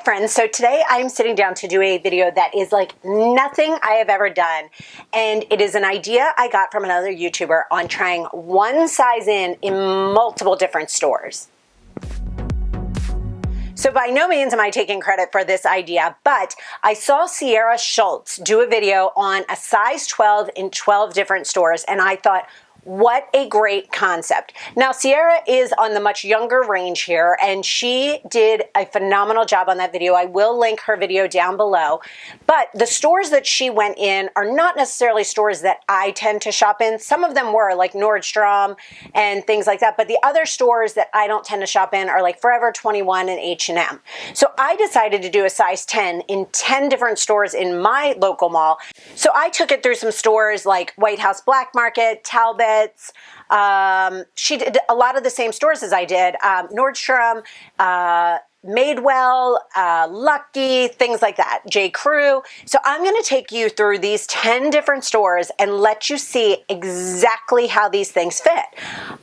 friends, so today I'm sitting down to do a video that is like nothing I have ever done, and it is an idea I got from another YouTuber on trying one size in multiple different stores. So by no means am I taking credit for this idea, but I saw Sierra Schultz do a video on a size 12 in 12 different stores, and I thought, what a great concept. Now, Sierra is on the much younger range here, and she did a phenomenal job on that video. I will link her video down below. But the stores that she went in are not necessarily stores that I tend to shop in. Some of them were, like Nordstrom and things like that. But the other stores that I don't tend to shop in are like Forever 21 and H&M. So I decided to do a size 10 in 10 different stores in my local mall. So I took it through some stores like White House Black Market, Talbots. She did a lot of the same stores as I did, Nordstrom, Madewell, Lucky, things like that, J. Crew. So I'm going to take you through these 10 different stores and let you see exactly how these things fit.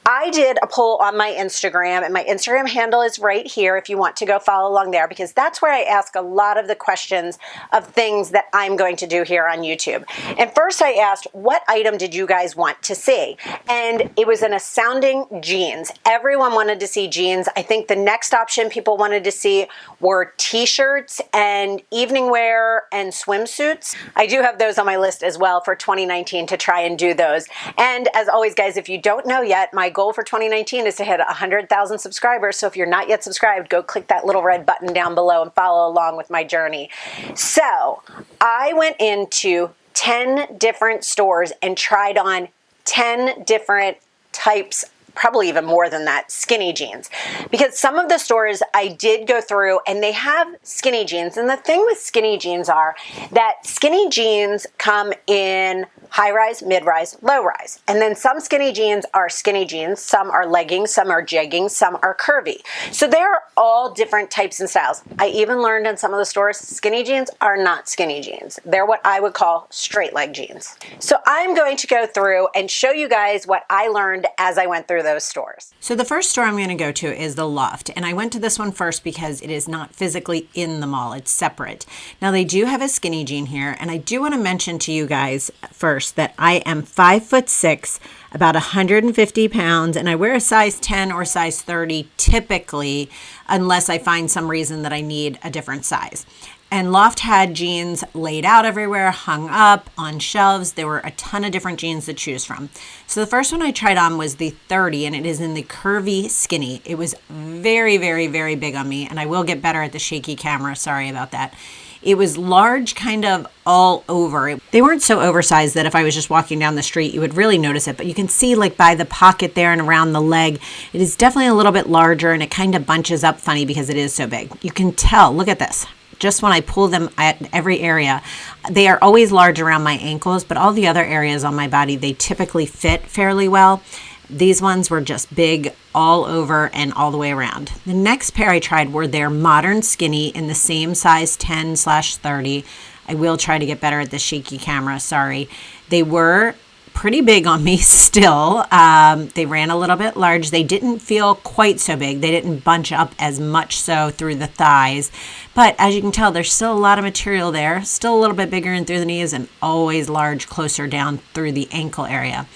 I did a poll on my Instagram, and my Instagram handle is right here if you want to go follow along there, because that's where I ask a lot of the questions of things that I'm going to do here on YouTube. And first I asked, what item did you guys want to see? And it was an astounding jeans. Everyone wanted to see jeans. I think the next option people wanted to see were t-shirts and evening wear and swimsuits. I do have those on my list as well for 2019 to try and do those. And as always, guys, if you don't know yet, my goal for 2019 is to hit 100,000 subscribers. So if you're not yet subscribed, go click that little red button down below and follow along with my journey. So I went into 10 different stores and tried on 10 different types, probably even more than that, skinny jeans. Because some of the stores I did go through and they have skinny jeans. And the thing with skinny jeans are that skinny jeans come in high rise, mid rise, low rise. And then some skinny jeans are skinny jeans, some are leggings, some are jeggings, some are curvy. So they're all different types and styles. I even learned in some of the stores, skinny jeans are not skinny jeans. They're what I would call straight leg jeans. So I'm going to go through and show you guys what I learned as I went through those stores. So the first store I'm going to go to is the Loft, and I went to this one first because it is not physically in the mall. It's separate. Now they do have a skinny jean here, and I do want to mention to you guys first that I am 5'6", about 150 pounds, and I wear a size 10 or size 30 typically, unless I find some reason that I need a different size. And Loft had jeans laid out everywhere, hung up on shelves. There were a ton of different jeans to choose from. So the first one I tried on was the 30, and it is in the curvy skinny. It was very, very, very big on me, and I will get better at the shaky camera. Sorry about that. It was large kind of all over. They weren't so oversized that if I was just walking down the street, you would really notice it. But you can see like by the pocket there and around the leg, it is definitely a little bit larger, and it kind of bunches up funny because it is so big. You can tell, look at this. Just when I pull them at every area, they are always large around my ankles, but all the other areas on my body, they typically fit fairly well. These ones were just big all over and all the way around. The next pair I tried were their modern skinny in the same size 10/30. I will try to get better at the shaky camera, sorry. They were pretty big on me still. They ran a little bit large. They didn't feel quite so big. They didn't bunch up as much so through the thighs. But as you can tell, there's still a lot of material there, still a little bit bigger in through the knees and always large closer down through the ankle area.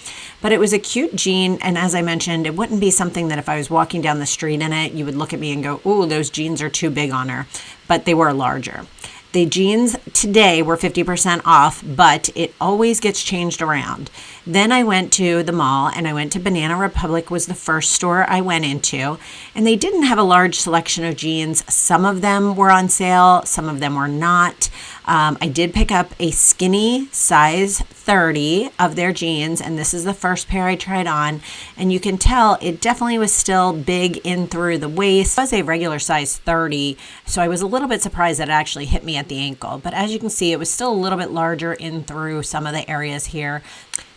But it was a cute jean, and as I mentioned, it wouldn't be something that if I was walking down the street in it, you would look at me and go, ooh, those jeans are too big on her. But they were larger. The jeans today were 50% off, but it always gets changed around. Then I went to the mall, and I went to Banana Republic was the first store I went into, and they didn't have a large selection of jeans. Some of them were on sale, some of them were not. I did pick up a skinny size 30 of their jeans, and this is the first pair I tried on, and you can tell it definitely was still big in through the waist. It was a regular size 30, so I was a little bit surprised that it actually hit me at the ankle, but as you can see, it was still a little bit larger in through some of the areas here.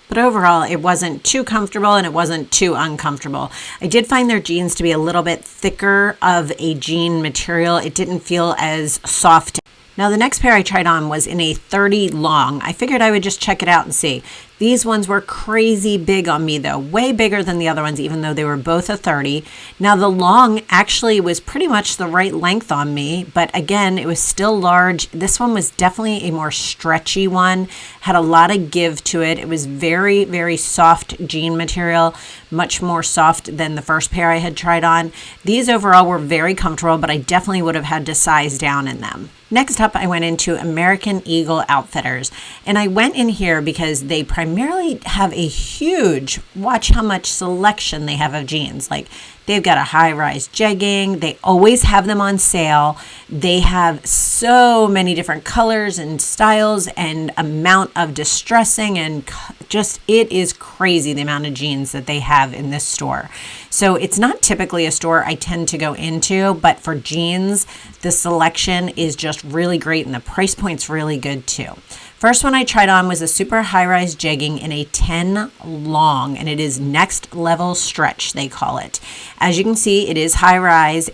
But overall, it wasn't too comfortable and it wasn't too uncomfortable. I did find their jeans to be a little bit thicker of a jean material. It didn't feel as soft. Now the next pair I tried on was in a 30 long. I figured I would just check it out and see. These ones were crazy big on me though, way bigger than the other ones, even though they were both a 30. Now the long actually was pretty much the right length on me, but again, it was still large. This one was definitely a more stretchy one, had a lot of give to it. It was very, very soft jean material, much more soft than the first pair I had tried on. These overall were very comfortable, but I definitely would have had to size down in them. Next up, I went into American Eagle Outfitters, and I went in here because they primarily have a huge, watch how much selection they have of jeans. Like, they've got a high-rise jegging. They always have them on sale. They have so many different colors and styles and amount of distressing, and just, it is crazy the amount of jeans that they have in this store. So it's not typically a store I tend to go into, but for jeans, the selection is just really great, and the price point's really good too. First one I tried on was a super high-rise jegging in a 10 long, and it is next level stretch, they call it. As you can see, it is high-rise.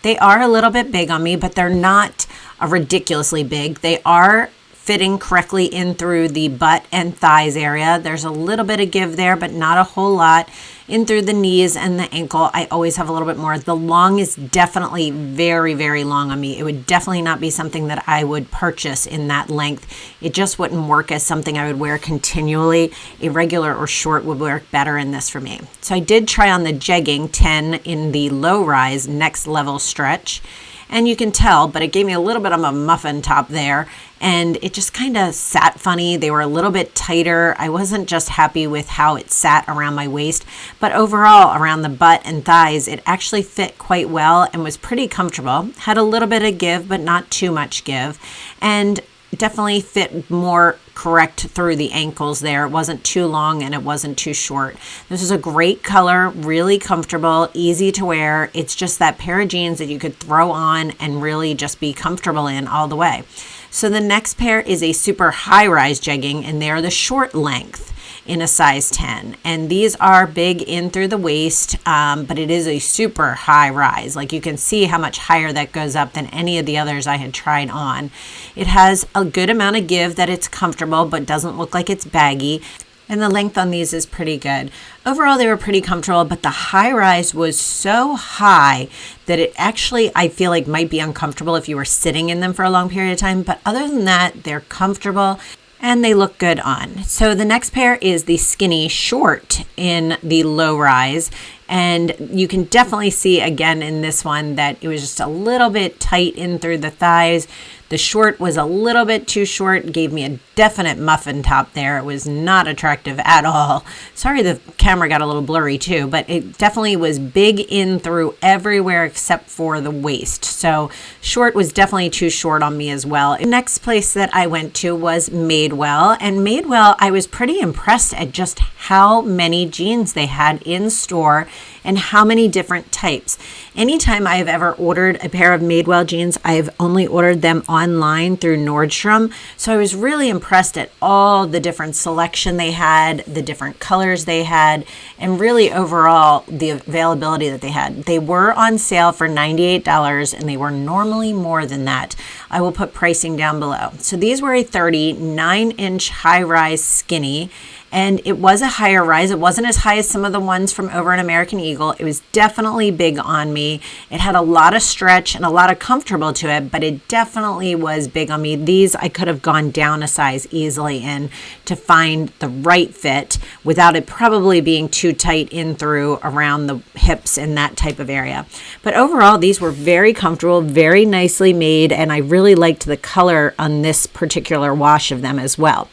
They are a little bit big on me, but they're not ridiculously big. They are fitting correctly in through the butt and thighs area. There's a little bit of give there, but not a whole lot. In through the knees and the ankle, I always have a little bit more. The long is definitely very, very long on me. It would definitely not be something that I would purchase in that length. It just wouldn't work as something I would wear continually. A regular or short would work better in this for me. So I did try on the jegging 10 in the low rise next level stretch. And you can tell, but it gave me a little bit of a muffin top there, and it just kind of sat funny. They were a little bit tighter. I wasn't just happy with how it sat around my waist, but overall around the butt and thighs, it actually fit quite well and was pretty comfortable. Had a little bit of give, but not too much give, and definitely fit more correct through the ankles there. It wasn't too long and it wasn't too short. This is a great color, really comfortable, easy to wear. It's just that pair of jeans that you could throw on and really just be comfortable in all the way. So the next pair is a super high-rise jegging, and they're the short length in a size 10, and these are big in through the waist, but it is a super high rise. Like, you can see how much higher that goes up than any of the others I had tried on. It has a good amount of give, that it's comfortable but doesn't look like it's baggy, and the length on these is pretty good. Overall, they were pretty comfortable, but the high rise was so high that it actually, I feel like, might be uncomfortable if you were sitting in them for a long period of time, but other than that, they're comfortable and they look good on. So the next pair is the skinny short in the low rise. And you can definitely see again in this one that it was just a little bit tight in through the thighs. The short was a little bit too short, gave me a definite muffin top there. It was not attractive at all. Sorry, the camera got a little blurry too, but it definitely was big in through everywhere except for the waist. So short was definitely too short on me as well. The next place that I went to was Madewell, and Madewell, I was pretty impressed at just how many jeans they had in store and how many different types. Anytime I've ever ordered a pair of Madewell jeans, I've only ordered them online through Nordstrom. So I was really impressed at all the different selection they had, the different colors they had, and really overall the availability that they had. They were on sale for $98 and they were normally more than that. I will put pricing down below. So these were a 39-inch high-rise skinny, and it was a higher rise. It wasn't as high as some of the ones from over in American Eagle. It was definitely big on me. It had a lot of stretch and a lot of comfortable to it, but it definitely was big on me. These I could have gone down a size easily in to find the right fit without it probably being too tight in through around the hips and that type of area. But overall, these were very comfortable, very nicely made, and I really liked the color on this particular wash of them as well.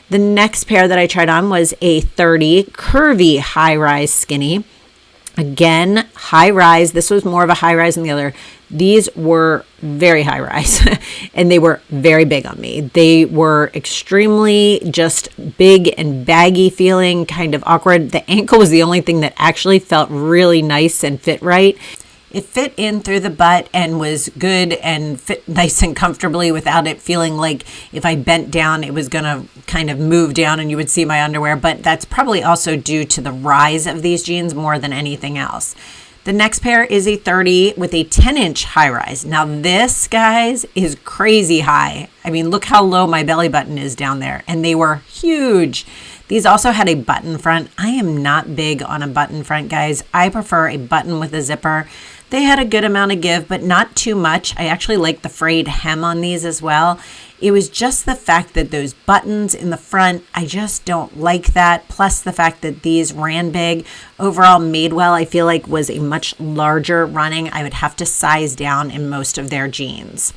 The next pair that I tried on was a 30 curvy high-rise skinny. Again, high rise. This was more of a high rise than the other. These were very high rise and they were very big on me. They were extremely just big and baggy feeling, kind of awkward. The ankle was the only thing that actually felt really nice and fit right. It fit in through the butt and was good and fit nice and comfortably without it feeling like if I bent down, it was going to kind of move down and you would see my underwear. But that's probably also due to the rise of these jeans more than anything else. The next pair is a 30 with a 10-inch high rise. Now this, guys, is crazy high. I mean, look how low my belly button is down there, and they were huge. These also had a button front. I am not big on a button front, guys. I prefer a button with a zipper. They had a good amount of give, but not too much. I actually like the frayed hem on these as well. It was just the fact that those buttons in the front, I just don't like that. Plus the fact that these ran big. Overall, Madewell, I feel like, was a much larger running. I would have to size down in most of their jeans.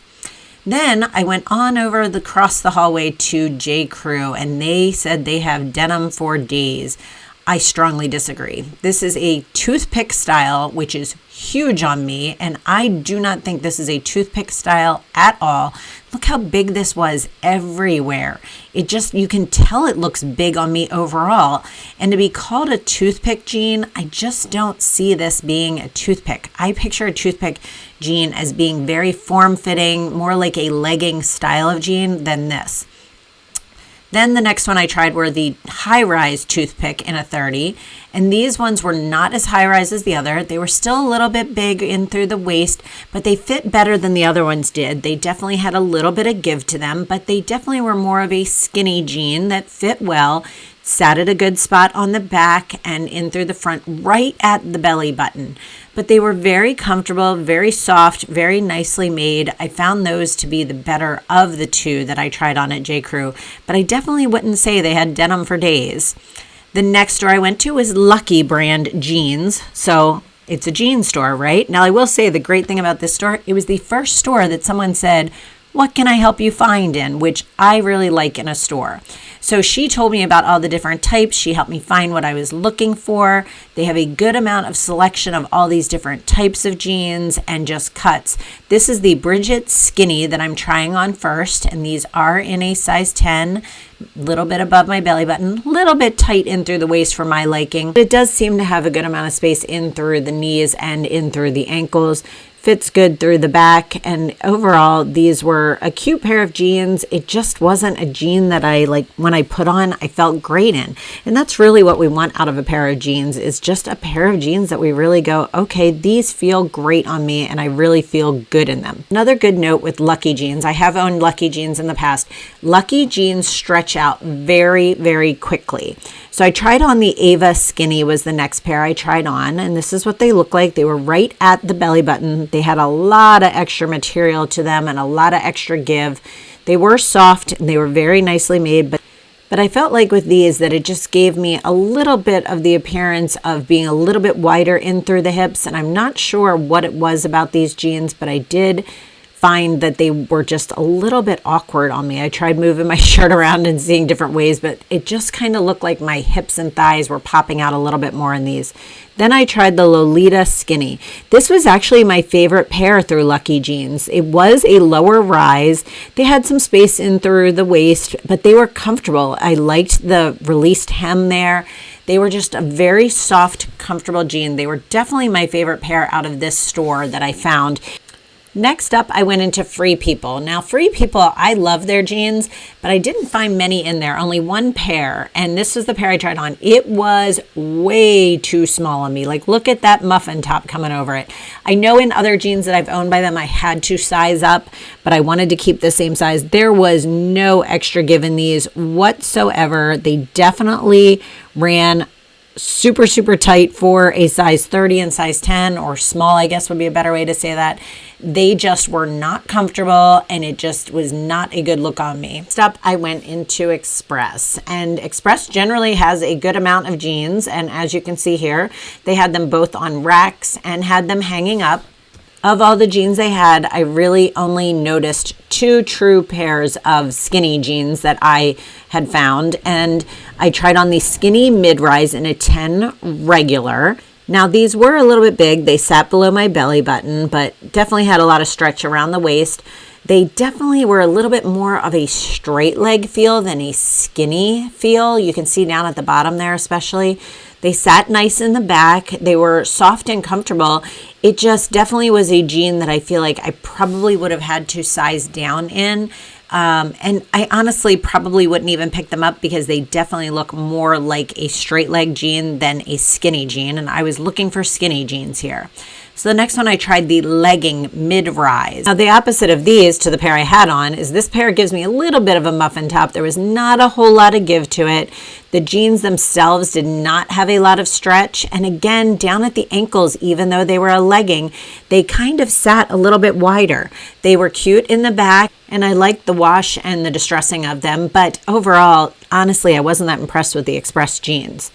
Then I went on over across the hallway to J. Crew, and they said they have denim for days. I strongly disagree. This is a toothpick style, which is huge on me, and I do not think this is a toothpick style at all. Look how big this was everywhere. It just, you can tell it looks big on me overall. And to be called a toothpick jean, I just don't see this being a toothpick. I picture a toothpick jean as being very form-fitting, more like a legging style of jean than this. Then the next one I tried were the high-rise toothpick in a 30, and these ones were not as high-rise as the other. They were still a little bit big in through the waist, but they fit better than the other ones did. They definitely had a little bit of give to them, but they definitely were more of a skinny jean that fit well, sat at a good spot on the back and in through the front, right at the belly button. But they were very comfortable, very soft, very nicely made. I found those to be the better of the two that I tried on at J. Crew, but I definitely wouldn't say they had denim for days. The next store I went to was Lucky brand jeans. So it's a jean store, right? Now I will say the great thing about this store, it was the first store that someone said, "What can I help you find in?" which I really like in a store. So she told me about all the different types. She helped me find what I was looking for. They have a good amount of selection of all these different types of jeans and just cuts. This is the Bridget Skinny that I'm trying on first, and these are in a size 10, a little bit above my belly button, a little bit tight in through the waist for my liking. But it does seem to have a good amount of space in through the knees and in through the ankles. Fits good through the back, and overall these were a cute pair of jeans. It just wasn't a jean that I like when I put on I felt great in, and that's really what we want out of a pair of jeans, is just a pair of jeans that we really go, okay, these feel great on me and I really feel good in them. Another good note with Lucky jeans, I have owned Lucky jeans in the past. Lucky jeans stretch out very, very quickly. So I tried on the Ava Skinny was the next pair I tried on, and this is what they look like. They were right at the belly button. They had a lot of extra material to them and a lot of extra give. They were soft and they were very nicely made, but I felt like with these that it just gave me a little bit of the appearance of being a little bit wider in through the hips, and I'm not sure what it was about these jeans, but I did find that they were just a little bit awkward on me. I tried moving my shirt around and seeing different ways, but it just kind of looked like my hips and thighs were popping out a little bit more in these. Then I tried the Lolita Skinny. This was actually my favorite pair through Lucky jeans. It was a lower rise. They had some space in through the waist, but they were comfortable. I liked the released hem there. They were just a very soft, comfortable jean. They were definitely my favorite pair out of this store that I found. Next up, I went into Free People. Now, Free People, I love their jeans, but I didn't find many in there, only one pair, and this was the pair I tried on. It was way too small on me. Like, look at that muffin top coming over it. I know in other jeans that I've owned by them, I had to size up, but I wanted to keep the same size. There was no extra give in these whatsoever. They definitely ran super, super tight for a size 30 and size 10, or small, I guess would be a better way to say that. They just were not comfortable, and it just was not a good look on me. Next up, I went into Express, and Express generally has a good amount of jeans, and as you can see here, they had them both on racks and had them hanging up. Of all the jeans they had, I really only noticed two true pairs of skinny jeans that I had found, and I tried on the Skinny mid-rise in a 10 regular. Now these were a little bit big. They sat below my belly button, but definitely had a lot of stretch around the waist. They definitely were a little bit more of a straight leg feel than a skinny feel. You can see down at the bottom there especially. They sat nice in the back. They were soft and comfortable. It just definitely was a jean that I feel like I probably would have had to size down in. And I honestly probably wouldn't even pick them up because they definitely look more like a straight leg jean than a skinny jean. And I was looking for skinny jeans here. So the next one I tried the legging mid-rise. Now the opposite of these to the pair I had on is this pair gives me a little bit of a muffin top. There was not a whole lot of give to it. The jeans themselves did not have a lot of stretch. And again, down at the ankles, even though they were a legging, they kind of sat a little bit wider. They were cute in the back and I liked the wash and the distressing of them. But overall, honestly, I wasn't that impressed with the Express jeans.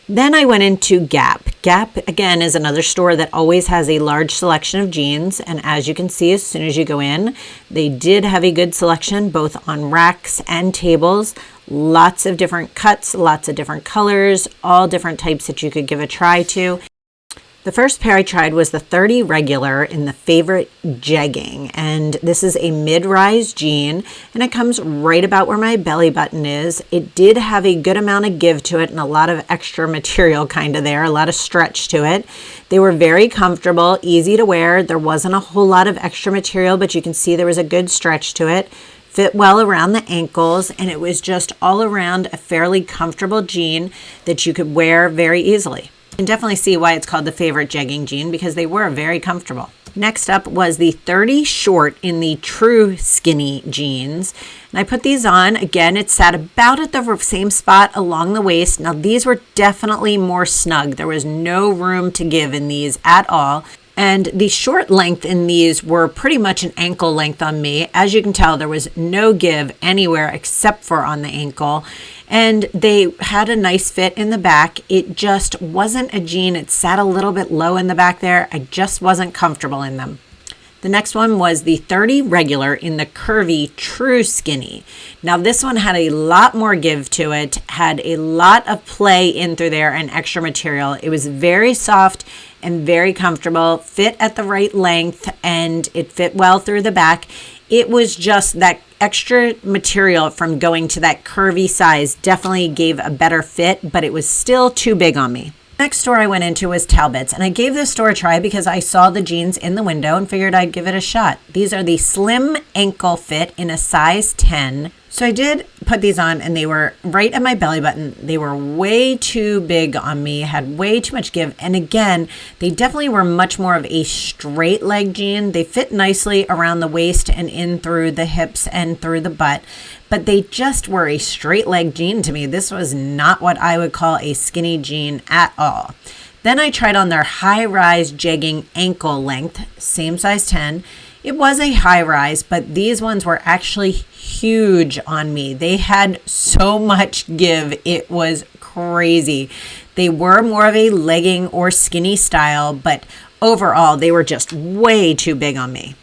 Then I went into Gap. Gap, again, is another store that always has a large selection of jeans. And as you can see, as soon as you go in, they did have a good selection, both on racks and tables. Lots of different cuts, lots of different colors, all different types that you could give a try to. The first pair I tried was the 30 regular in the Favorite Jegging, and this is a mid-rise jean, and it comes right about where my belly button is. It did have a good amount of give to it and a lot of extra material kind of there, a lot of stretch to it. They were very comfortable, easy to wear. There wasn't a whole lot of extra material, but you can see there was a good stretch to it. Fit well around the ankles, and it was just all around a fairly comfortable jean that you could wear very easily. You can definitely see why it's called the Favorite Jegging jean because they were very comfortable. Next up was the 30 short in the True Skinny jeans. And I put these on. Again, it sat about at the same spot along the waist. Now these were definitely more snug. There was no room to give in these at all. And the short length in these were pretty much an ankle length on me. As you can tell, there was no give anywhere except for on the ankle. And they had a nice fit in the back. It just wasn't a jean. It sat a little bit low in the back there. I just wasn't comfortable in them. The next one was the 30 regular in the curvy True Skinny. Now this one had a lot more give to it, had a lot of play in through there and extra material. It was very soft and very comfortable, fit at the right length, and it fit well through the back. It was just that extra material from going to that curvy size definitely gave a better fit, but it was still too big on me. Next store I went into was Talbots, and I gave this store a try because I saw the jeans in the window and figured I'd give it a shot. These are the slim ankle fit in a size 10. So I did put these on and they were right at my belly button. They were way too big on me, had way too much give. And again, they definitely were much more of a straight leg jean. They fit nicely around the waist and in through the hips and through the butt, but they just were a straight leg jean to me. This was not what I would call a skinny jean at all. Then I tried on their high-rise jegging ankle length, same size 10. It was a high rise, but these ones were actually huge on me. They had so much give. It was crazy. They were more of a legging or skinny style, but overall, they were just way too big on me.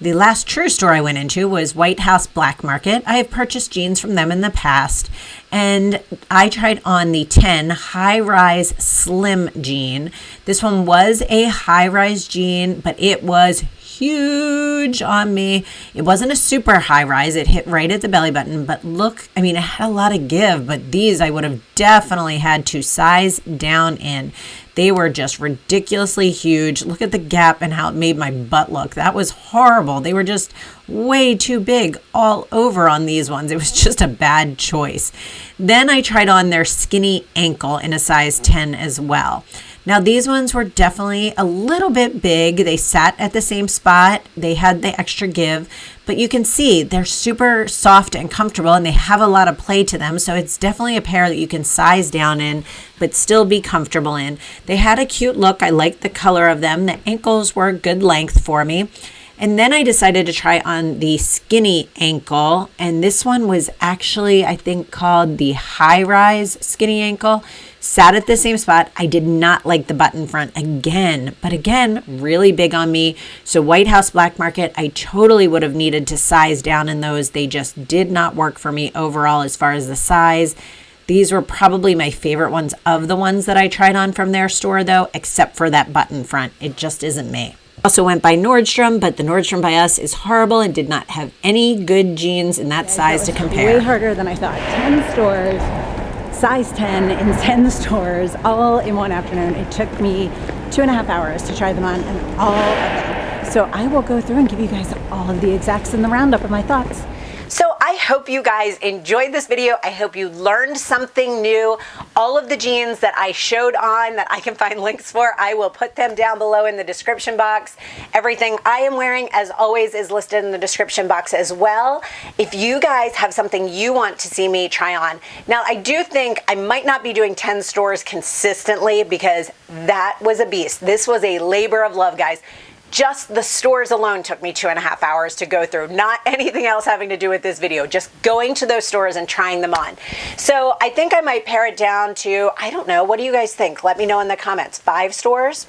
The last True store I went into was White House Black Market. I have purchased jeans from them in the past, and I tried on the 10 high-rise slim jean. This one was a high-rise jean, but it was huge on me. It wasn't a super high rise. It hit right at the belly button, but look, I mean, it had a lot of give, but these I would have definitely had to size down in. They were just ridiculously huge. Look at the gap and how it made my butt look. That was horrible. They were just way too big all over on these ones. It was just a bad choice. Then I tried on their skinny ankle in a size 10 as well. Now these ones were definitely a little bit big. They sat at the same spot. They had the extra give, but you can see they're super soft and comfortable and they have a lot of play to them. So it's definitely a pair that you can size down in, but still be comfortable in. They had a cute look. I liked the color of them. The ankles were good length for me. And then I decided to try on the skinny ankle. And this one was actually, I think, called the high rise skinny ankle. Sat at the same spot. I did not like the button front again, but again, really big on me. So White House Black Market, I totally would have needed to size down in those. They just did not work for me overall as far as the size. These were probably my favorite ones of the ones that I tried on from their store though, except for that button front. It just isn't me. Also went by Nordstrom, but the Nordstrom by us is horrible and did not have any good jeans in that size to compare. Way harder than I thought. 10 stores, size 10 in 10 stores all in one afternoon. It took me 2.5 hours to try them on, and all of them. So I will go through and give you guys all of the exacts in the roundup of my thoughts. So I hope you guys enjoyed this video. I hope you learned something new. All of the jeans that I showed on that I can find links for, I will put them down below in the description box. Everything I am wearing, as always, is listed in the description box as well. If you guys have something you want to see me try on. Now, I do think I might not be doing 10 stores consistently because that was a beast. This was a labor of love, guys. Just the stores alone took me 2.5 hours to go through, not anything else having to do with this video, just going to those stores and trying them on. So I think I might pare it down to, I don't know, what do you guys think? Let me know in the comments. 5 stores?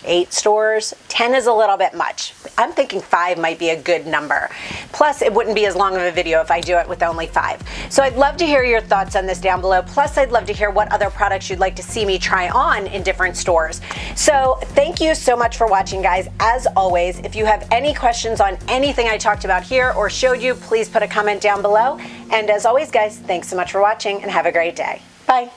8 stores? 10 is a little bit much. I'm thinking 5 might be a good number. Plus, it wouldn't be as long of a video if I do it with only 5. So I'd love to hear your thoughts on this down below. Plus, I'd love to hear what other products you'd like to see me try on in different stores. So thank you so much for watching, guys. As always, if you have any questions on anything I talked about here or showed you, please put a comment down below. And as always, guys, thanks so much for watching and have a great day. Bye.